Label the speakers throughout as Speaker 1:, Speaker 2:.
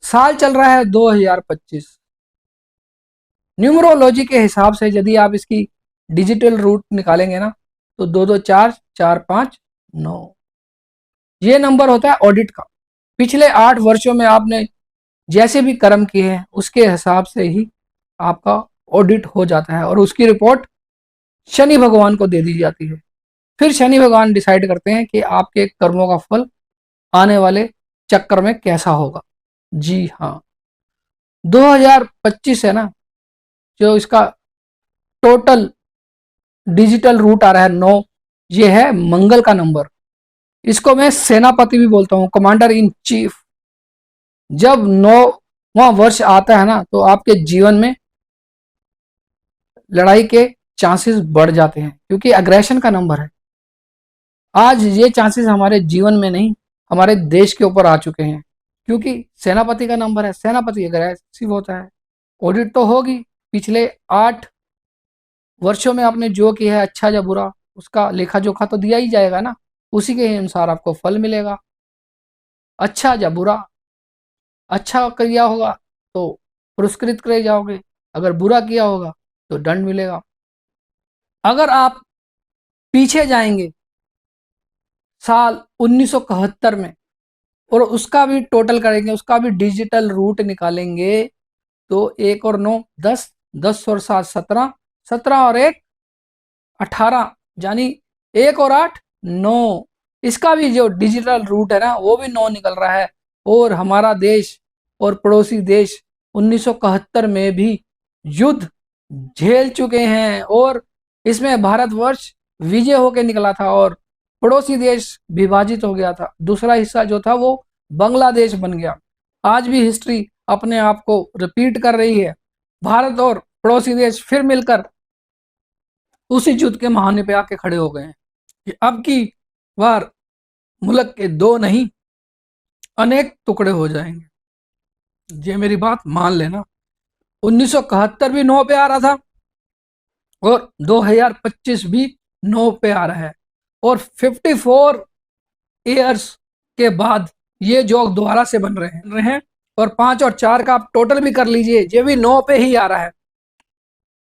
Speaker 1: साल चल रहा है 2025। न्यूमरोलॉजी के हिसाब से यदि आप इसकी डिजिटल रूट निकालेंगे ना, तो 2244 459 ये नंबर होता है ऑडिट का। पिछले 8 वर्षों में आपने जैसे भी कर्म किए हैं उसके हिसाब से ही आपका ऑडिट हो जाता है और उसकी रिपोर्ट शनि भगवान को दे दी जाती है। फिर शनि भगवान डिसाइड करते हैं कि आपके कर्मों का फल आने वाले चक्कर में कैसा होगा। जी हाँ, 2025 है ना, जो इसका टोटल डिजिटल रूट आ रहा है 9, ये है मंगल का नंबर। इसको मैं सेनापति भी बोलता हूँ, कमांडर इन चीफ। जब 9वां वर्ष आता है ना, तो आपके जीवन में लड़ाई के चांसेस बढ़ जाते हैं, क्योंकि अग्रेशन का नंबर है। आज ये चांसेस हमारे जीवन में नहीं, हमारे देश के ऊपर आ चुके हैं, क्योंकि सेनापति का नंबर है। सेनापति अग्रेसिव होता है। ऑडिट तो होगी, पिछले 8 वर्षों में आपने जो किया है अच्छा या बुरा, उसका लेखा जोखा तो दिया ही जाएगा ना। उसी के अनुसार आपको फल मिलेगा, अच्छा या बुरा। अच्छा किया होगा तो पुरस्कृत करे जाओगे, अगर बुरा किया होगा तो दंड मिलेगा। अगर आप पीछे जाएंगे साल 1971 में और उसका भी टोटल करेंगे, उसका भी डिजिटल रूट निकालेंगे, तो 1 और 9 10, 10 और 7 17, 17 और 1 18, यानी 1 और 8 9। इसका भी जो डिजिटल रूट है ना, वो भी 9 निकल रहा है। और हमारा देश और पड़ोसी देश 1971 में भी युद्ध झेल चुके हैं, और इसमें भारतवर्ष विजय होकर निकला था और पड़ोसी देश विभाजित हो गया था। दूसरा हिस्सा जो था वो बांग्लादेश बन गया। आज भी हिस्ट्री अपने आप को रिपीट कर रही है। भारत और पड़ोसी देश फिर मिलकर उसी युद्ध के महाने पे आके खड़े हो गए हैं कि अब की बार मुल्क के 2 नहीं अनेक टुकड़े हो जाएंगे। ये मेरी बात मान लेना। 1971 भी 9 पे आ रहा था और 2025 भी 9 पे आ रहा है, और 54 ईयर्स के बाद ये जोक दोबारा से बन रहे हैं। और 5 और 4 का आप टोटल भी कर लीजिए, ये भी 9 पे ही आ रहा है।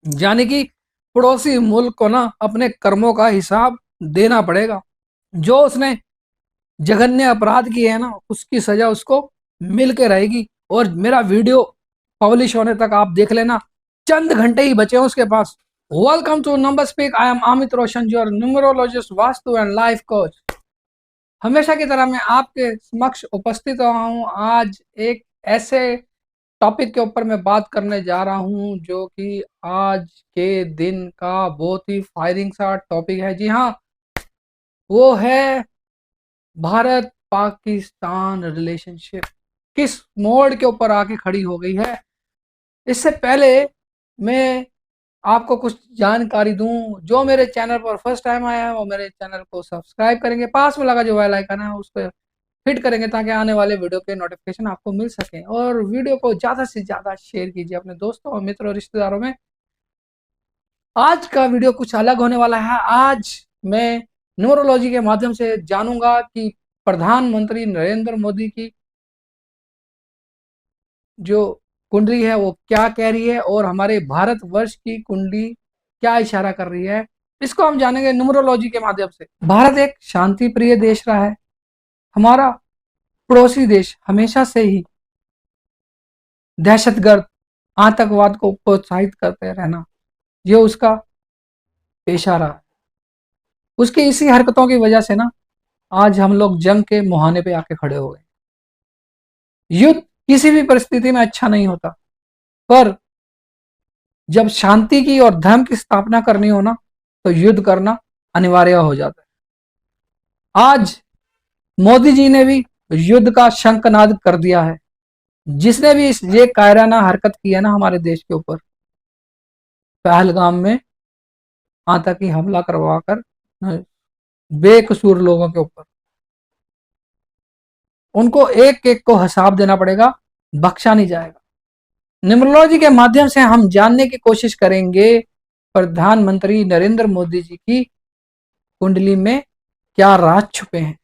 Speaker 1: यानी कि पड़ोसी मुल्क को ना अपने कर्मों का हिसाब देना पड़ेगा। जो उसने जघन्य अपराध किए हैं ना, उसकी सजा उसको मिल के रहेगी। और मेरा वीडियो पब्लिश होने तक आप देख लेना, चंद घंटे ही बचे हैं उसके पास। Welcome to number speak. I am Amit Roshan, your numerologist, vastu and life coach. हमेशा की तरह मैं आपके समक्ष उपस्थित हुआ हूँ। आज एक ऐसे टॉपिक के ऊपर मैं बात करने जा रहा हूँ जो कि आज के दिन का बहुत ही फायरिंग सा टॉपिक है। जी हाँ, वो है भारत पाकिस्तान रिलेशनशिप किस मोड़ के ऊपर आके खड़ी हो गई है। इससे पहले मैं आपको कुछ जानकारी दूं। जो मेरे चैनल पर फर्स्ट टाइम आया है वो मेरे चैनल को सब्सक्राइब करेंगे, पास में लगा जो बेल आइकन है उसको हिट करेंगे ताकि आने वाले वीडियो के नोटिफिकेशन आपको मिल सके। और वीडियो को ज़्यादा से ज़्यादा शेयर कीजिए अपने दोस्तों और मित्रों और रिश्तेदारों में। आज का वीडियो कुछ अलग होने वाला है। आज मैं न्यूमरोलॉजी के माध्यम से जानूंगा कि प्रधानमंत्री नरेंद्र मोदी की जो कुंडली है वो क्या कह रही है और हमारे भारतवर्ष की कुंडली क्या इशारा कर रही है। इसको हम जानेंगे न्यूमरोलॉजी के माध्यम से। भारत एक शांति प्रिय देश रहा है। हमारा पड़ोसी देश हमेशा से ही दहशतगर्द आतंकवाद को प्रोत्साहित करते रहना, ये उसका पेशा रहा है। उसकी इसी हरकतों की वजह से ना आज हम लोग जंग के मुहाने पे आके खड़े हो गए। युद्ध किसी भी परिस्थिति में अच्छा नहीं होता, पर जब शांति की और धर्म की स्थापना करनी हो ना, तो युद्ध करना अनिवार्य हो जाता है। आज मोदी जी ने भी युद्ध का शंखनाद कर दिया है। जिसने भी ये कायराना हरकत की है ना हमारे देश के ऊपर, पहलगाम में आतंकी हमला करवाकर बेकसूर लोगों के ऊपर, उनको एक एक को हिसाब देना पड़ेगा, बख्शा नहीं जाएगा। न्यूमरोलॉजी के माध्यम से हम जानने की कोशिश करेंगे प्रधानमंत्री नरेंद्र मोदी जी की कुंडली में क्या राज छुपे हैं।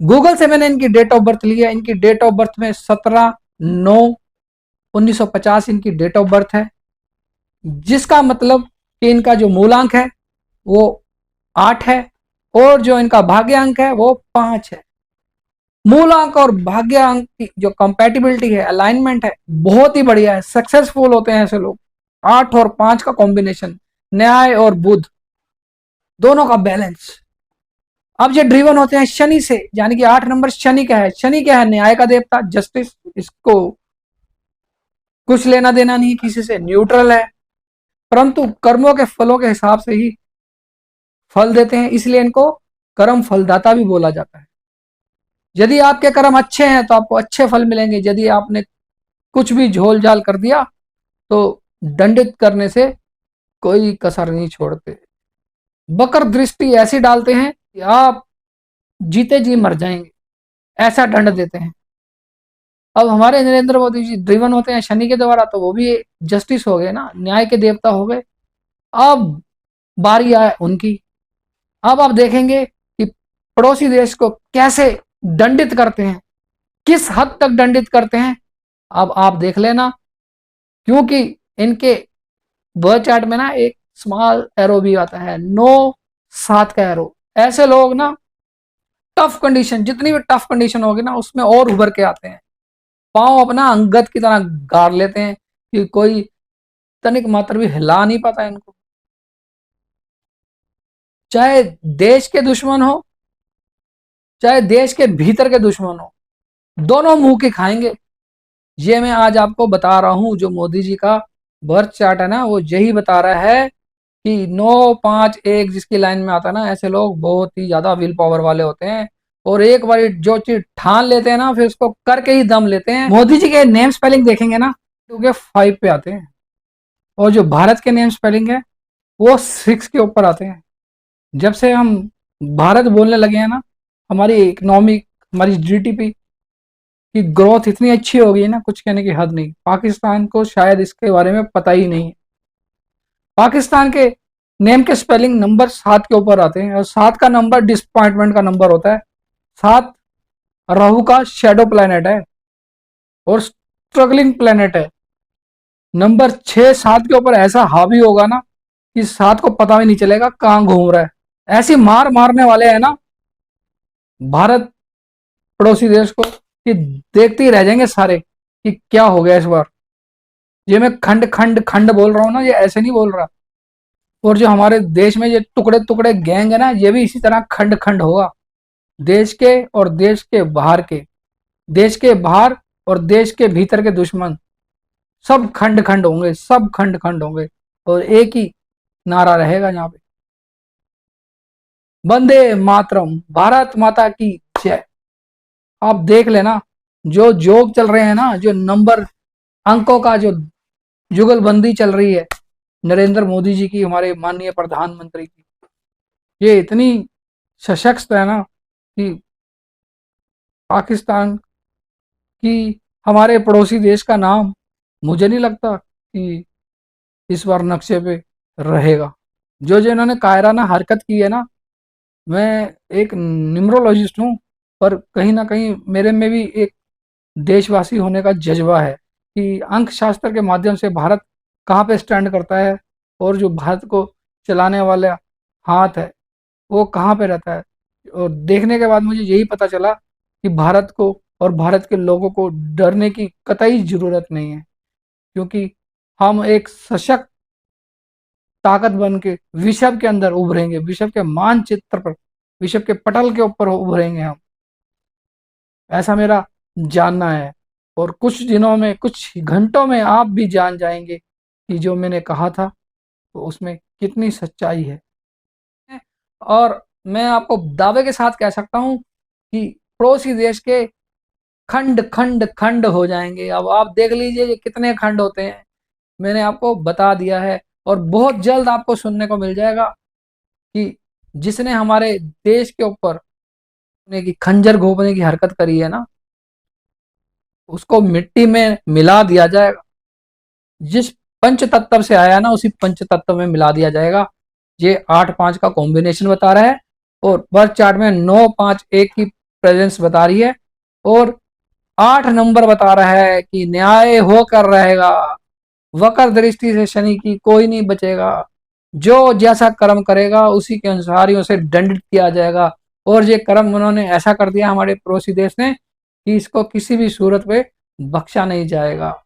Speaker 1: गूगल से मैंने इनकी डेट ऑफ बर्थ ली है। इनकी डेट ऑफ बर्थ में 17/9/1950 इनकी डेट ऑफ बर्थ है, जिसका मतलब कि इनका जो मूलांक है वो 8 है और जो इनका भाग्यांक है वो 5 है। मूलांक और भाग्यांक की जो कंपैटिबिलिटी है, अलाइनमेंट है, बहुत ही बढ़िया है। सक्सेसफुल होते हैं ऐसे लोग। 8 और 5 का कॉम्बिनेशन, न्याय और बुध दोनों का बैलेंस। अब ये ड्रिवन होते हैं शनि से, यानी कि 8 नंबर शनि का है। शनि क्या है? न्याय का देवता, जस्टिस। इसको कुछ लेना देना नहीं किसी से, न्यूट्रल है, परंतु कर्मों के फलों के हिसाब से ही फल देते हैं, इसलिए इनको कर्म फलदाता भी बोला जाता है। यदि आपके कर्म अच्छे हैं तो आपको अच्छे फल मिलेंगे, यदि आपने कुछ भी झोल झाल कर दिया तो दंडित करने से कोई कसर नहीं छोड़ते। बकर दृष्टि ऐसी डालते हैं कि आप जीते जी मर जाएंगे, ऐसा दंड देते हैं। अब हमारे नरेंद्र मोदी जी ड्रिवन होते हैं शनि के द्वारा, तो वो भी जस्टिस हो गए ना, न्याय के देवता हो गए। अब बारी आए उनकी। अब आप देखेंगे कि पड़ोसी देश को कैसे दंडित करते हैं, किस हद तक दंडित करते हैं। अब आप देख लेना, क्योंकि इनके बर्थ चार्ट में ना एक स्मॉल एरो भी आता है, 9/7 का एरो। ऐसे लोग ना टफ कंडीशन, जितनी भी टफ कंडीशन होगी ना उसमें और उभर के आते हैं। पांव अपना अंगद की तरह गाड़ लेते हैं कि कोई तनिक मात्र भी हिला नहीं पाता इनको। चाहे देश के दुश्मन हो, चाहे देश के भीतर के दुश्मन हो, दोनों मुंह के खाएंगे। ये मैं आज आपको बता रहा हूं, जो मोदी जी का बर्थ चार्ट है ना वो यही बता रहा है कि 9-5-1 जिसकी लाइन में आता है ना, ऐसे लोग बहुत ही ज्यादा विल पावर वाले होते हैं और एक बार जो चीज ठान लेते हैं ना फिर उसको करके ही दम लेते हैं। मोदी जी के नेम स्पेलिंग देखेंगे ना, 2 के 5 पे आते हैं, और जो भारत के नेम स्पेलिंग है वो 6 के ऊपर आते हैं। जब से हम भारत बोलने लगे हैं ना, हमारी इकोनॉमी, हमारी जीडीपी की ग्रोथ इतनी अच्छी हो गई है ना, कुछ कहने की हद नहीं। पाकिस्तान को शायद इसके बारे में पता ही नहीं है। पाकिस्तान के नेम के स्पेलिंग नंबर 7 के ऊपर आते हैं, और 7 का नंबर डिसअपॉइंटमेंट का नंबर होता है। 7 राहु का शेडो प्लेनेट है और स्ट्रगलिंग प्लेनेट है। नंबर 6-7 के ऊपर ऐसा हावी होगा ना कि 7 को पता भी नहीं चलेगा कहां घूम रहा है। ऐसी मार मारने वाले हैं ना भारत पड़ोसी देश को कि देखते ही रह जाएंगे सारे कि क्या हो गया इस बार। ये मैं खंड खंड खंड बोल रहा हूँ ना, ये ऐसे नहीं बोल रहा। और जो हमारे देश में ये टुकड़े टुकड़े गैंग है ना, ये भी इसी तरह खंड खंड होगा। देश के और देश के बाहर के, देश के बाहर और देश के भीतर के दुश्मन सब खंड खंड होंगे, सब खंड खंड होंगे, और एक ही नारा रहेगा यहाँ पे, वंदे मातरम, भारत माता की जय। आप देख लेना, जो जोक चल रहे हैं ना, जो नंबर अंकों का जो जुगलबंदी चल रही है नरेंद्र मोदी जी की, हमारे माननीय प्रधानमंत्री की, ये इतनी सशक्त है ना कि पाकिस्तान की, हमारे पड़ोसी देश का नाम मुझे नहीं लगता कि इस बार नक्शे पे रहेगा। जो जो इन्होंने कायराना हरकत की है ना, मैं एक न्यूमरोलॉजिस्ट हूँ, पर कहीं ना कहीं मेरे में भी एक देशवासी होने का जज्बा है कि अंक शास्त्र के माध्यम से भारत कहाँ पे स्टैंड करता है, और जो भारत को चलाने वाला हाथ है वो कहाँ पे रहता है। और देखने के बाद मुझे यही पता चला कि भारत को और भारत के लोगों को डरने की कतई जरूरत नहीं है, क्योंकि हम एक सशक्त ताकत बन के विश्व के अंदर उभरेंगे, विश्व के मानचित्र पर, विश्व के पटल के ऊपर उभरेंगे हम, ऐसा मेरा जानना है। और कुछ दिनों में, कुछ घंटों में आप भी जान जाएंगे कि जो मैंने कहा था तो उसमें कितनी सच्चाई है। और मैं आपको दावे के साथ कह सकता हूं कि पड़ोसी देश के खंड खंड खंड हो जाएंगे। अब आप देख लीजिए ये कितने खंड होते हैं, मैंने आपको बता दिया है। और बहुत जल्द आपको सुनने को मिल जाएगा कि जिसने हमारे देश के ऊपर की खंजर घोंपने की हरकत करी है ना, उसको मिट्टी में मिला दिया जाएगा। जिस पंच तत्व से आया ना उसी पंच तत्व में मिला दिया जाएगा। ये 8-5 का कॉम्बिनेशन बता रहा है, और बर्थ चार्ट में 9-5-1 की प्रेजेंस बता रही है। और 8 नंबर बता रहा है कि न्याय होकर रहेगा, वक्र दृष्टि से शनि की कोई नहीं बचेगा, जो जैसा कर्म करेगा उसी के अनुसार ही उसे दंडित किया जाएगा। और ये कर्म उन्होंने ऐसा कर दिया हमारे पड़ोसी देश ने कि इसको किसी भी सूरत में बख्शा नहीं जाएगा।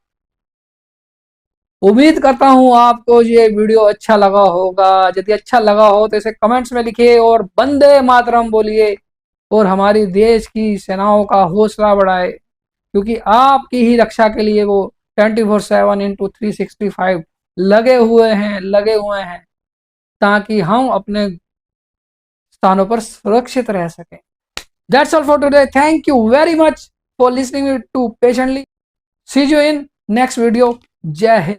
Speaker 1: उम्मीद करता हूं आपको ये वीडियो अच्छा लगा होगा। यदि अच्छा लगा हो तो इसे कमेंट्स में लिखिए और वंदे मातरम बोलिए और हमारी देश की सेनाओं का हौसला बढ़ाए, क्योंकि आपकी ही रक्षा के लिए वो 24/7 इंटू 365 लगे हुए हैं ताकि हम अपने स्थानों पर सुरक्षित रह सकें। That's all for today. Thank you very much for listening to patiently. See you in next video. जय हिंद।